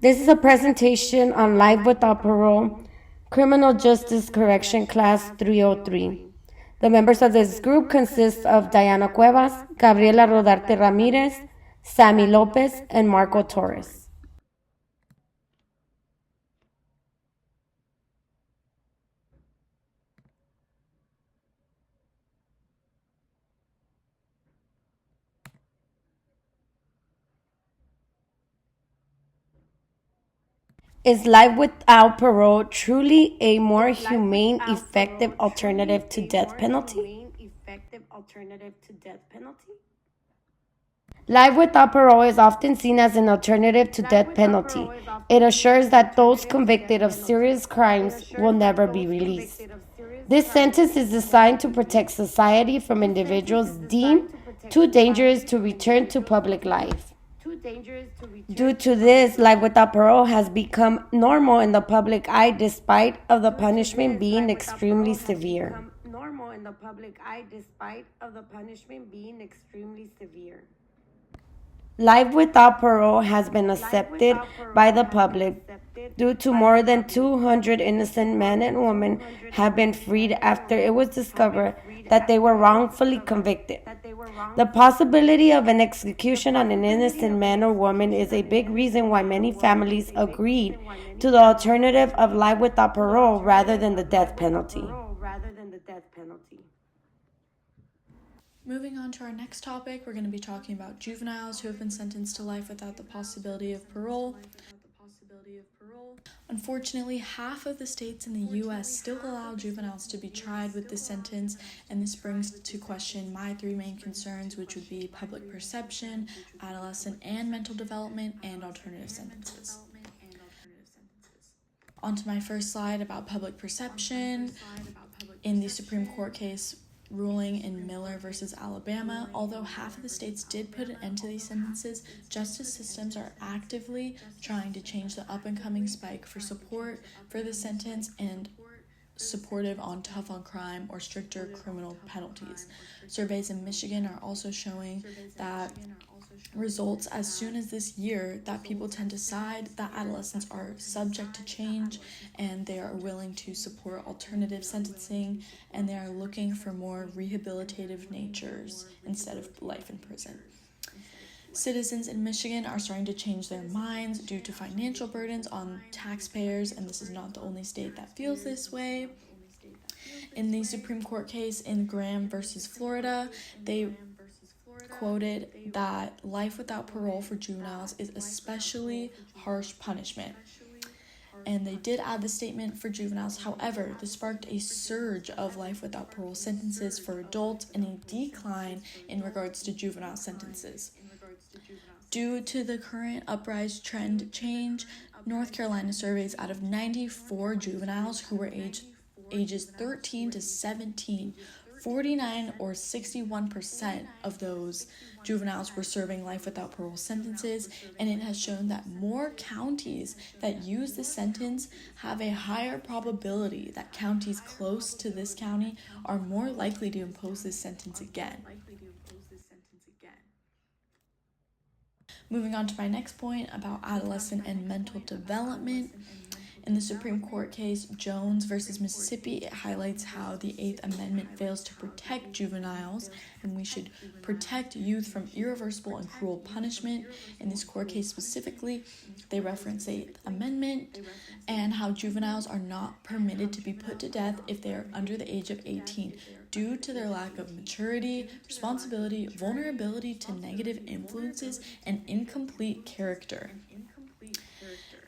This is a presentation on Life Without Parole, Criminal Justice Correction Class 303. The members of this group consist of Diana Cuevas, Gabriela Rodarte-Ramierez, Sammy Lopez, and Marco Torres. Is life without parole truly a more humane, effective alternative to death penalty? Life without parole is often seen as an alternative to death penalty. It assures that those convicted of serious crimes will never be released. This sentence is designed to protect society from individuals deemed too dangerous to return to public life. Due to this, life without parole has become normal in the public eye despite of the punishment being extremely severe. Life without parole has been accepted by the public due to more than 200 innocent men and women have been freed after it was discovered that they were wrongfully convicted. The possibility of an execution on an innocent man or woman is a big reason why many families agreed to the alternative of life without parole rather than the death penalty. Moving on to our next topic, we're going to be talking about juveniles who have been sentenced to life without the possibility of parole. Unfortunately, half of the states in the U.S. still allow juveniles to be tried with this sentence, and this brings to question my three main concerns, which would be public perception, adolescent and mental development, and alternative sentences. On to my first slide about public perception. In the Supreme Court case ruling in Miller versus Alabama, although half of the states did put an end to these sentences, justice systems are actively trying to change the up-and-coming spike for support for the sentence and supportive on tough on crime or stricter criminal penalties. Surveys in Michigan are also showing that results as soon as this year that people tend to side that adolescents are subject to change and they are willing to support alternative sentencing and they are looking for more rehabilitative natures instead of life in prison. Citizens in Michigan are starting to change their minds due to financial burdens on taxpayers, and this is not the only state that feels this way. In the Supreme Court case in Graham versus Florida, they quoted that life without parole for juveniles is especially harsh punishment. And they did add the statement for juveniles. However, this sparked a surge of life without parole sentences for adults and a decline in regards to juvenile sentences. Due to the current uprise trend change, North Carolina surveys out of 94 juveniles who were ages 13 to 17, 49 or 61% of those juveniles were serving life without parole sentences, and it has shown that more counties that use this sentence have a higher probability that counties close to this county are more likely to impose this sentence again. Moving on to my next point about adolescent and mental development. In the Supreme Court case Jones versus Mississippi, it highlights how the Eighth Amendment fails to protect juveniles, and we should protect youth from irreversible and cruel punishment. In this court case specifically, they reference the Eighth Amendment and how juveniles are not permitted to be put to death if they are under the age of 18 due to their lack of maturity, responsibility, vulnerability to negative influences, and incomplete character.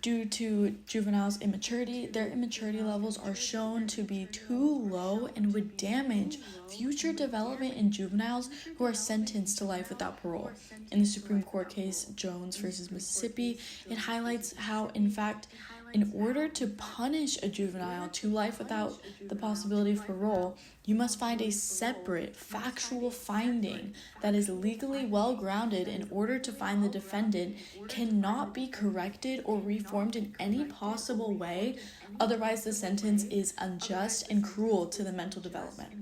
Due to juveniles' immaturity, their immaturity levels are shown to be too low and would damage future development in juveniles who are sentenced to life without parole. In the Supreme Court case Jones versus Mississippi, it highlights how, in fact, in order to punish a juvenile to life without the possibility of parole, you must find a separate factual finding that is legally well-grounded in order to find the defendant cannot be corrected or reformed in any possible way, otherwise the sentence is unjust and cruel to the mental development.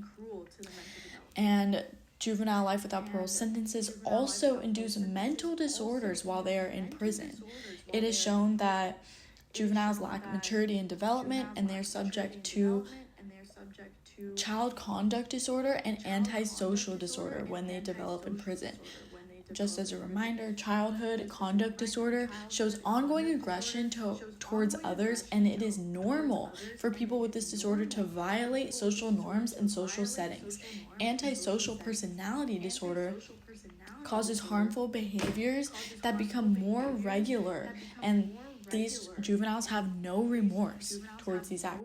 And Juvenile life without parole sentences also induce mental disorders while they are in prison. It is shown that juveniles lack maturity and development, and they are subject to child conduct disorder and antisocial disorder when they develop in prison. Just as a reminder, childhood conduct disorder shows ongoing aggression towards others, and it is normal for people with this disorder to violate social norms and social settings. Antisocial personality disorder causes harmful behaviors that become more regular, and these juveniles have no remorse towards these acts.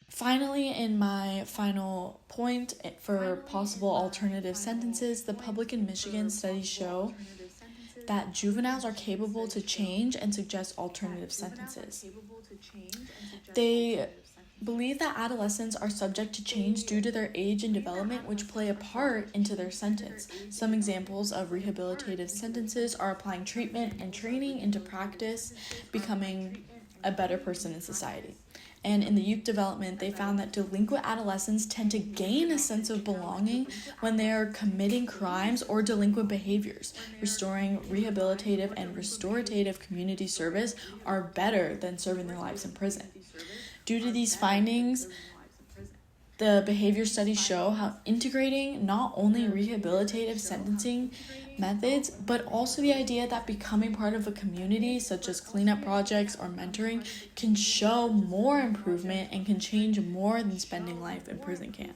Finally, in my final point for possible alternative sentences, the public in Michigan studies show that juveniles are capable to change and suggest alternative sentences. They believe that adolescents are subject to change due to their age and development, which play a part into their sentence. Some examples of rehabilitative sentences are applying treatment and training into practice, becoming a better person in society. And in the youth development, they found that delinquent adolescents tend to gain a sense of belonging when they are committing crimes or delinquent behaviors. Restoring rehabilitative and restorative community service are better than serving their lives in prison. Due to these findings, the behavior studies show how integrating not only rehabilitative sentencing methods, but also the idea that becoming part of a community, such as cleanup projects or mentoring, can show more improvement and can change more than spending life in prison camp.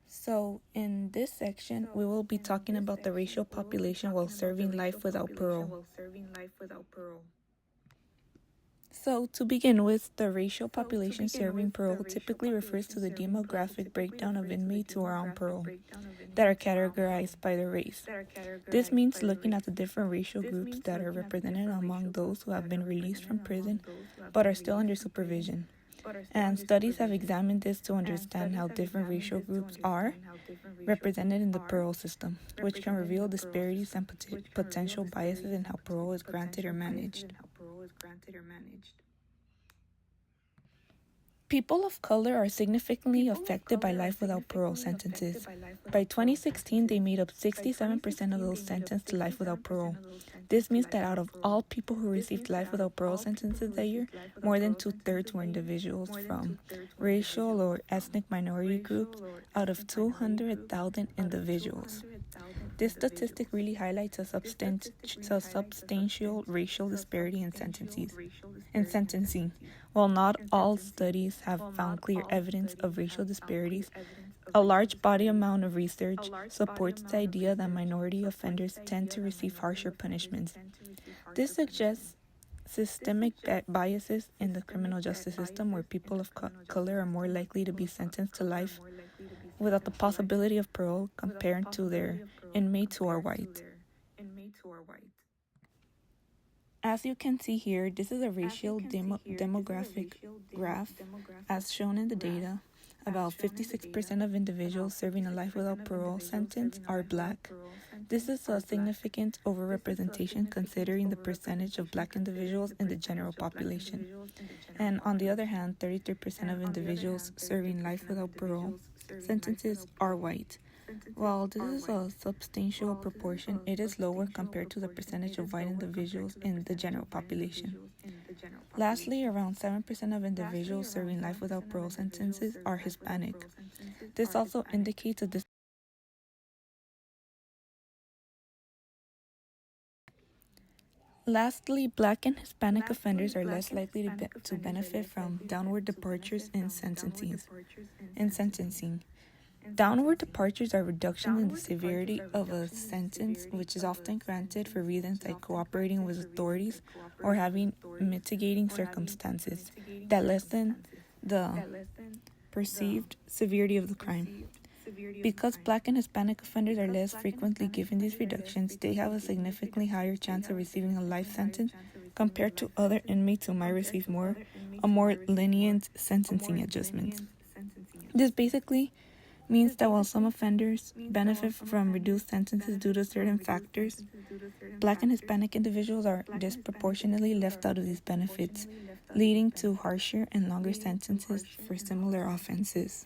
So, in this section, we will be talking about the racial population while serving life without parole. So, to begin with, the racial population serving parole typically refers to the demographic breakdown of inmates who are on parole that are categorized by their race. This means looking at the different racial groups that are represented among those who have been released from prison but are still under supervision. And studies have examined this to understand how different racial groups are represented in the parole system, which can reveal disparities and potential biases in how parole is granted or managed. People of color are significantly affected by life without parole sentences. By 2016, they made up 67% of those sentenced to life without parole. This means that out of all people who received life without parole sentences that year, more than 2/3 were individuals from racial or ethnic minority groups out of 200,000 individuals. This statistic really highlights a substantial racial disparity in sentencing. While not all studies have found clear evidence of racial disparities, a large body amount of research supports the idea that minority offenders tend to receive harsher punishments. This suggests systemic biases in the criminal justice system where people of color are more likely to be sentenced to life without the possibility of parole compared to their inmates who are white. As you can see here, this is a racial demographic graph. As shown in the data, about 56% of individuals serving a life without parole sentence are black. This is a significant overrepresentation considering the percentage of black individuals in the general population. And on the other hand, 33% of individuals serving life without parole sentences are white. While this is a substantial proportion, it is lower compared to the percentage of white individuals in the general population. Lastly, around 7% of individuals serving life without parole sentences are Hispanic. This also indicates a Lastly, black and Hispanic offenders are less likely to benefit from downward departures in sentencing. Downward departures are reductions in the severity of a sentence, which is often granted for reasons like cooperating with authorities or having mitigating circumstances that lessen the perceived severity of the crime. Because black and Hispanic offenders are less frequently given these reductions, they have a significantly higher chance of receiving a life sentence compared to other inmates who might receive a more lenient sentencing adjustments. This basically means that while some offenders benefit from reduced sentences due to certain factors, Black and Hispanic individuals are disproportionately left out of these benefits, leading to harsher and longer sentences for similar offenses.